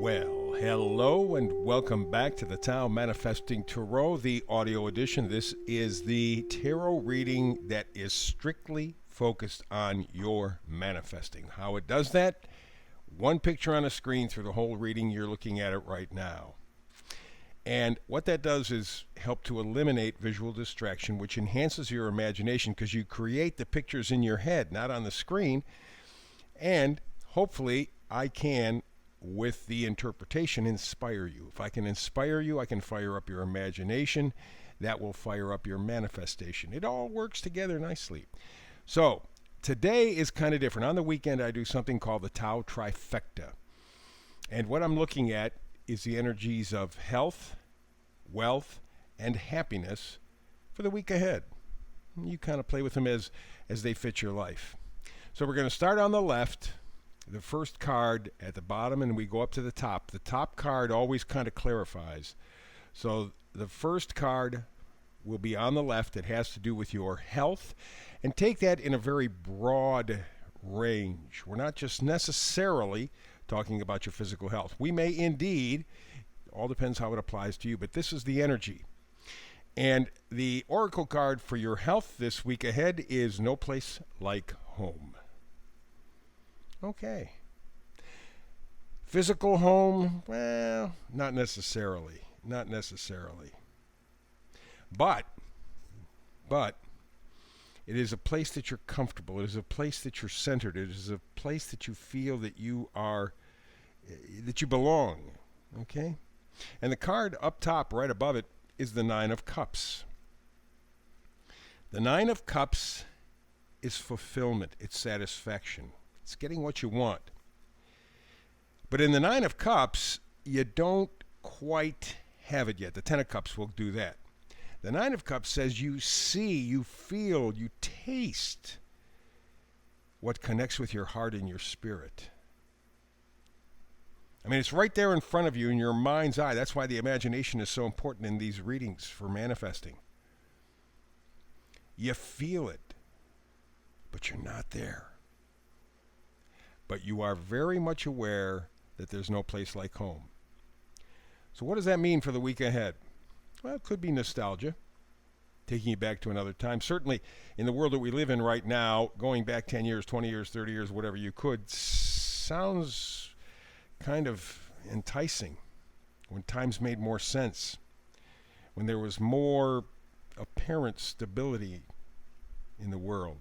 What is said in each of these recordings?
Well, hello and welcome back to the Tao Manifesting Tarot, the audio edition. This is the tarot reading that is strictly focused on your manifesting. How it does that? One picture on a screen through the whole reading. You're looking at it right now. And what that does is help to eliminate visual distraction, which enhances your imagination because you create the pictures in your head, not on the screen. And hopefully I can, with the interpretation, inspire you. If I can inspire you, I can fire up your imagination. That will fire up your manifestation. It all works together nicely. So today is kind of different. On the weekend, I do something called the TAO Trifecta. And what I'm looking at is the energies of health, wealth, and happiness for the week ahead. You kind of play with them as they fit your life. So we're going to start on the left, the first card at the bottom, and we go up to the top. The top card always kind of clarifies. So the first card will be on the left. It has to do with your health, and take that in a very broad range. We're not just necessarily talking about your physical health. We may indeed, all depends how it applies to you, but this is the energy. And the oracle card for your health this week ahead is No Place Like Home. Okay. Physical home, well, not necessarily. Not necessarily. But it is a place that you're comfortable. It is a place that you're centered. It is a place that you feel that you are, that you belong. Okay? And the card up top, right above it, is the Nine of Cups. The Nine of Cups is fulfillment. It's satisfaction. It's getting what you want. But in the Nine of Cups, you don't quite have it yet. The Ten of Cups will do that. The Nine of Cups says you see, you feel, you taste what connects with your heart and your spirit. I mean, it's right there in front of you in your mind's eye. That's why the imagination is so important in these readings for manifesting. You feel it, but you're not there. But you are very much aware that there's no place like home. So what does that mean for the week ahead? Well, it could be nostalgia, taking you back to another time. Certainly, in the world that we live in right now, going back 10 years, 20 years, 30 years, whatever you could, sounds kind of enticing. When times made more sense, when there was more apparent stability in the world.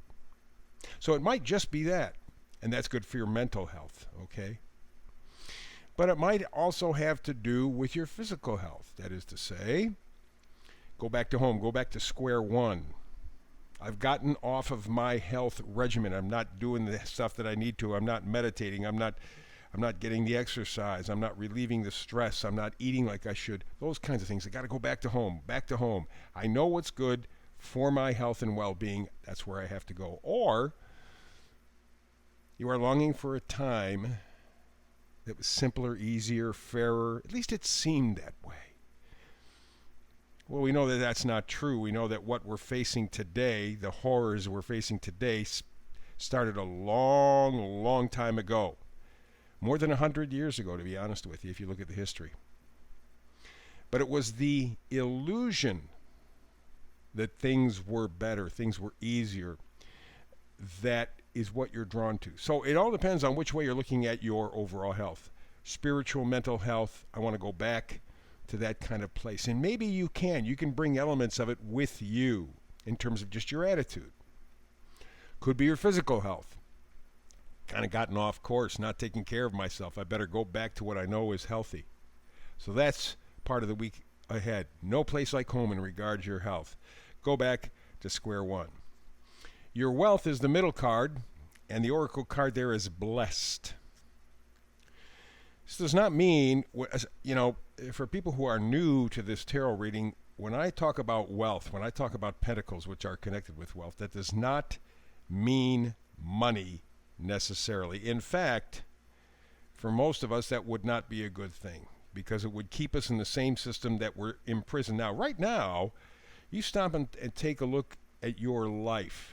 So it might just be that. And that's good for your mental health, okay? But it might also have to do with your physical health. That is to say, go back to home, go back to square one. I've gotten off of my health regimen. I'm not doing the stuff that I need to. I'm not meditating. I'm not getting the exercise. I'm not relieving the stress. I'm not eating like I should. Those kinds of things. I got to go back to home, back to home. I know what's good for my health and well-being. That's where I have to go. Or you are longing for a time that was simpler, easier, fairer. At least it seemed that way. Well, we know that that's not true. We know that what we're facing today, the horrors we're facing today, started a long, long time ago. More than 100 years ago, to be honest with you, if you look at the history. But it was the illusion that things were better, things were easier, that is what you're drawn to. So it all depends on which way you're looking at your overall health. Spiritual, mental health, I want to go back to that kind of place. And maybe you can bring elements of it with you in terms of just your attitude. Could be your physical health. Kind of gotten off course, not taking care of myself. I better go back to what I know is healthy. So that's part of the week ahead. No place like home in regard to your health. Go back to square one. Your wealth is the middle card, and the oracle card there is blessed. This does not mean, for people who are new to this tarot reading, when I talk about wealth, when I talk about pentacles, which are connected with wealth, that does not mean money necessarily. In fact, for most of us, that would not be a good thing because it would keep us in the same system that we're imprisoned now. Right now, you stop and take a look at your life.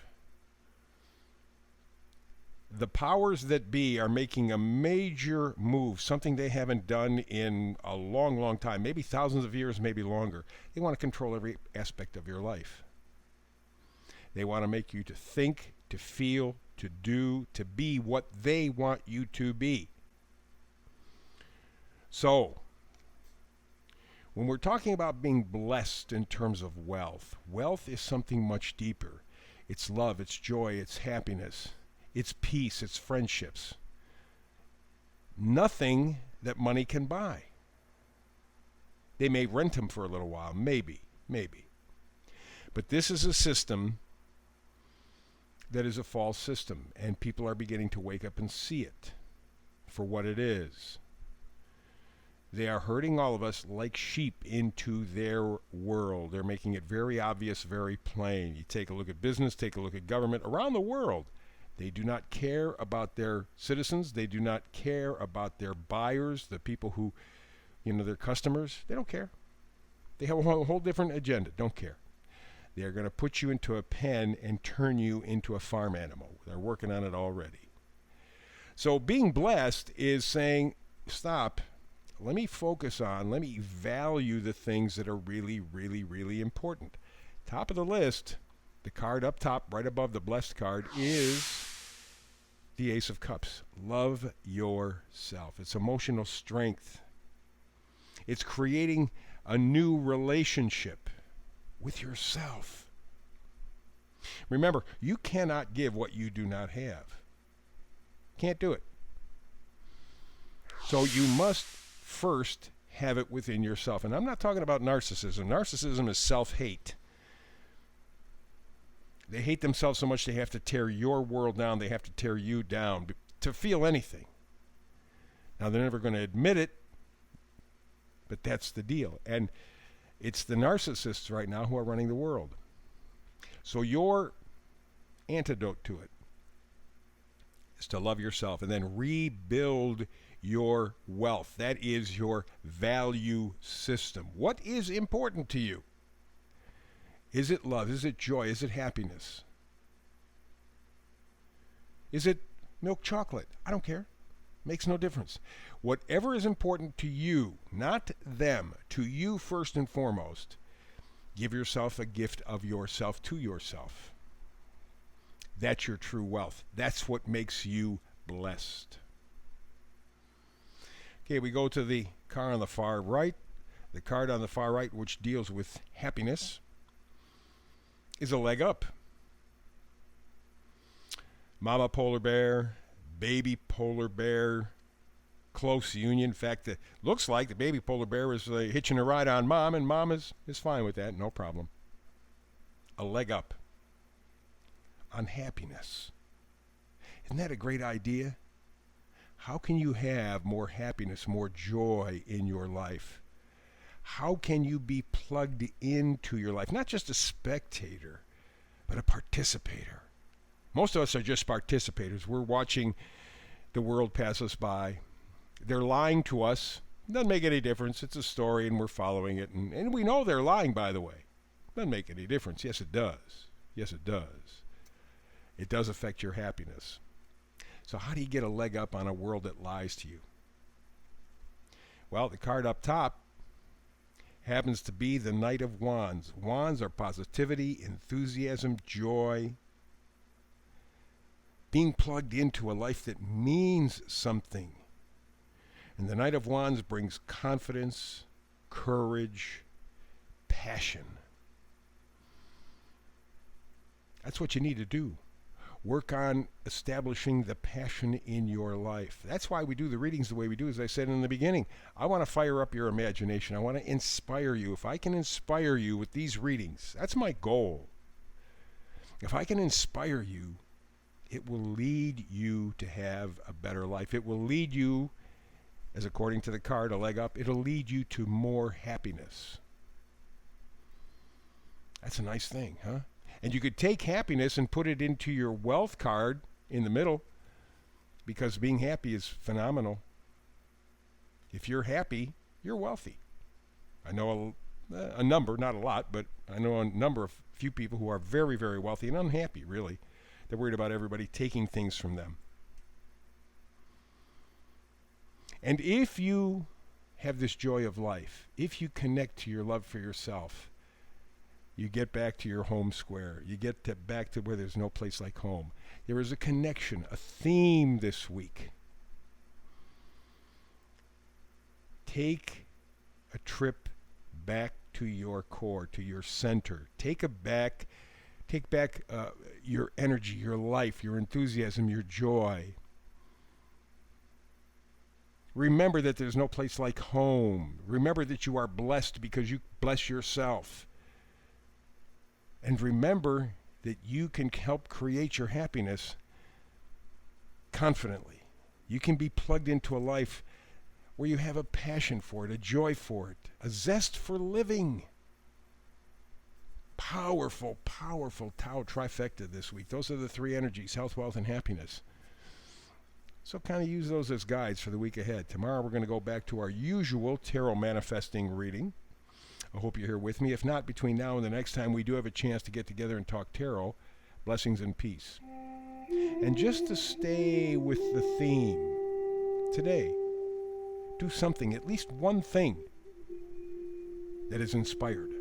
the powers that be are making a major move, something they haven't done in a long, long time, maybe thousands of years, maybe longer. They want to control every aspect of your life. They want to make you to think, to feel, to do, to be what they want you to be. So, when we're talking about being blessed in terms of wealth, wealth is something much deeper. It's love, it's joy, it's happiness, it's peace, it's friendships. Nothing that money can buy. They may rent them for a little while, maybe. But this is a system that is a false system, and people are beginning to wake up and see it for what it is. They are herding all of us like sheep into their world. They're making it very obvious, very plain. You take a look at business, take a look at government around the world. They do not care about their citizens. They do not care about their buyers, the people who, their customers. They don't care. They have a whole different agenda. Don't care. They're going to put you into a pen and turn you into a farm animal. They're working on it already. So being blessed is saying, stop. Let me value the things that are really, really, really important. Top of the list, the card up top, right above the blessed card, is the Ace of Cups. Love yourself. It's emotional strength. It's creating a new relationship with yourself. Remember, you cannot give what you do not have. Can't do it. So you must first have it within yourself. And I'm not talking about narcissism. Narcissism is self-hate. They hate themselves so much they have to tear your world down. They have to tear you down to feel anything. Now, they're never going to admit it, but that's the deal. And it's the narcissists right now who are running the world. So your antidote to it is to love yourself and then rebuild your wealth. That is your value system. What is important to you? Is it love? Is it joy? Is it happiness? Is it milk chocolate? I don't care. Makes no difference. Whatever is important to you, not them, to you first and foremost, give yourself a gift of yourself to yourself. That's your true wealth. That's what makes you blessed. Okay, we go to the card on the far right. The card on the far right, which deals with happiness, is a leg up. Mama polar bear, baby polar bear, close union. In fact, it looks like the baby polar bear is hitching a ride on mom, and mom is fine with that, no problem. A leg up on happiness. Isn't that a great idea? How can you have more happiness, more joy in your life? How can you be plugged into your life? Not just a spectator, but a participator. Most of us are just participators. We're watching the world pass us by. They're lying to us. It doesn't make any difference. It's a story and we're following it. And we know they're lying, by the way. It doesn't make any difference. Yes, it does. Yes, it does. It does affect your happiness. So how do you get a leg up on a world that lies to you? Well, the card up top happens to be the Knight of Wands. Wands are positivity, enthusiasm, joy. Being plugged into a life that means something. And the Knight of Wands brings confidence, courage, passion. That's what you need to do. Work on establishing the passion in your life. That's why we do the readings the way we do, as I said in the beginning. I want to fire up your imagination. I want to inspire you. If I can inspire you with these readings, that's my goal. If I can inspire you, it will lead you to have a better life. It will lead you, as according to the card, a leg up, it'll lead you to more happiness. That's a nice thing, huh? And you could take happiness and put it into your wealth card in the middle, because being happy is phenomenal. If you're happy, you're wealthy. I know a number, not a lot, but I know a number of few people who are very, very wealthy and unhappy, really. They're worried about everybody taking things from them. And if you have this joy of life, if you connect to your love for yourself, you get back to your home square. You get back to where there's no place like home. There is a connection, a theme this week. Take a trip back to your core, to your center. Take back your energy, your life, your enthusiasm, your joy. Remember that there's no place like home. Remember that you are blessed because you bless yourself. And remember that you can help create your happiness confidently. You can be plugged into a life where you have a passion for it, a joy for it, a zest for living. Powerful, powerful TAO trifecta this week. Those are the three energies: health, wealth, and happiness. So kind of use those as guides for the week ahead. Tomorrow we're going to go back to our usual tarot manifesting reading. I hope you're here with me. If not, between now and the next time we do have a chance to get together and talk tarot, blessings and peace. And just to stay with the theme today, do something, at least one thing that is inspired.